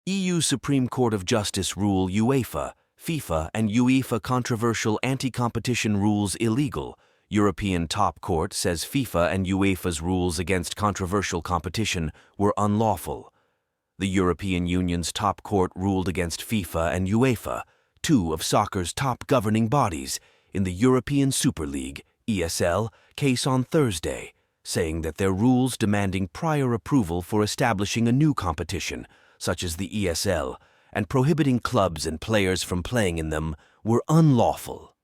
EU Supreme Court of Justice rule UEFA, FIFA and UEFA controversial anti-competition rules illegal. European Top Court says FIFA and UEFA's rules against controversial competition were unlawful. The European Union's top court ruled against FIFA and UEFA, two of soccer's top governing bodies, in the European Super League (ESL) case on Thursday, saying that their rules demanding prior approval for establishing a new competition, such as the ESL, and prohibiting clubs and players from playing in them, were unlawful.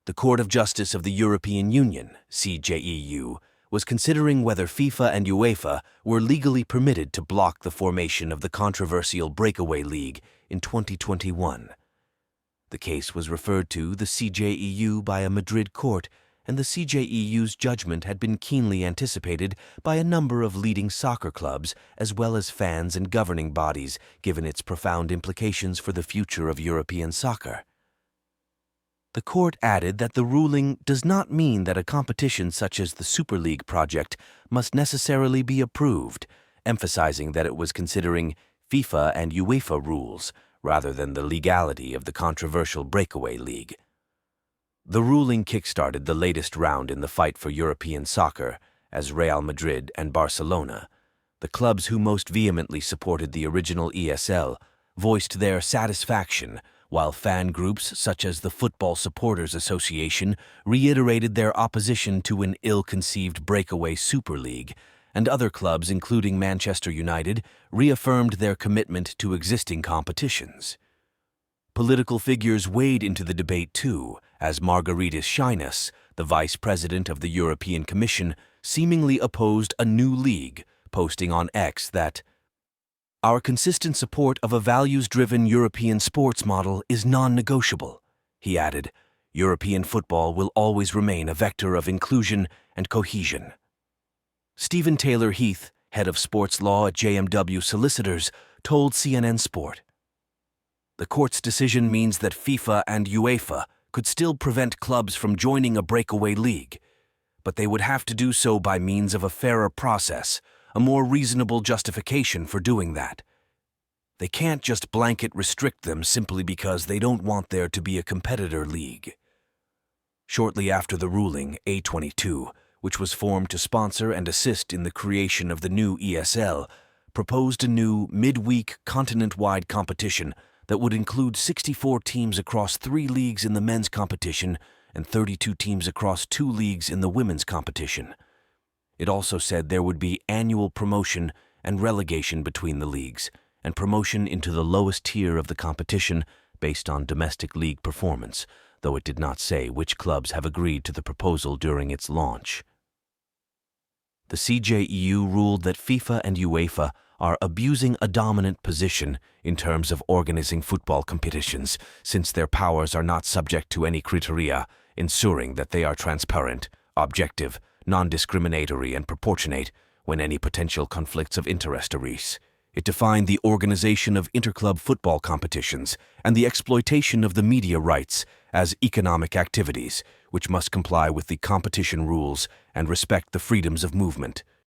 The Court of Justice of the European Union, CJEU, was considering whether FIFA and UEFA were legally permitted to block the formation of the controversial breakaway league in 2021. The case was referred to the CJEU by a Madrid court, and the CJEU's judgment had been keenly anticipated by a number of leading soccer clubs as well as fans and governing bodies, given its profound implications for the future of European soccer. The court added that the ruling does not mean that a competition such as the Super League project must necessarily be approved, emphasizing that it was considering FIFA and UEFA rules rather than the legality of the controversial breakaway league. The ruling kickstarted the latest round in the fight for European soccer, as Real Madrid and Barcelona, the clubs who most vehemently supported the original ESL, voiced their satisfaction, while fan groups such as the Football Supporters Association reiterated their opposition to an ill-conceived breakaway Super League, and other clubs, including Manchester United, reaffirmed their commitment to existing competitions. Political figures weighed into the debate too, as Margaritis Schinas, the vice president of the European Commission, seemingly opposed a new league, posting on X that, "Our consistent support of a values-driven European sports model is non-negotiable." He added, "European football will always remain a vector of inclusion and cohesion." Stephen Taylor Heath, head of sports law at JMW Solicitors, told CNN Sport, "The court's decision means that FIFA and UEFA could still prevent clubs from joining a breakaway league, but they would have to do so by means of a fairer process, a more reasonable justification for doing that. They can't just blanket restrict them simply because they don't want there to be a competitor league." Shortly after the ruling, A22, which was formed to sponsor and assist in the creation of the new ESL, proposed a new midweek continent-wide competition that would include 64 teams across 3 leagues in the men's competition and 32 teams across 2 leagues in the women's competition. It also said there would be annual promotion and relegation between the leagues, and promotion into the lowest tier of the competition based on domestic league performance, though it did not say which clubs have agreed to the proposal during its launch. The CJEU ruled that FIFA and UEFA are abusing a dominant position in terms of organizing football competitions, since their powers are not subject to any criteria, ensuring that they are transparent, objective, non-discriminatory and proportionate when any potential conflicts of interest arise. It defined the organization of interclub football competitions and the exploitation of the media rights as economic activities, which must comply with the competition rules and respect the freedoms of movement.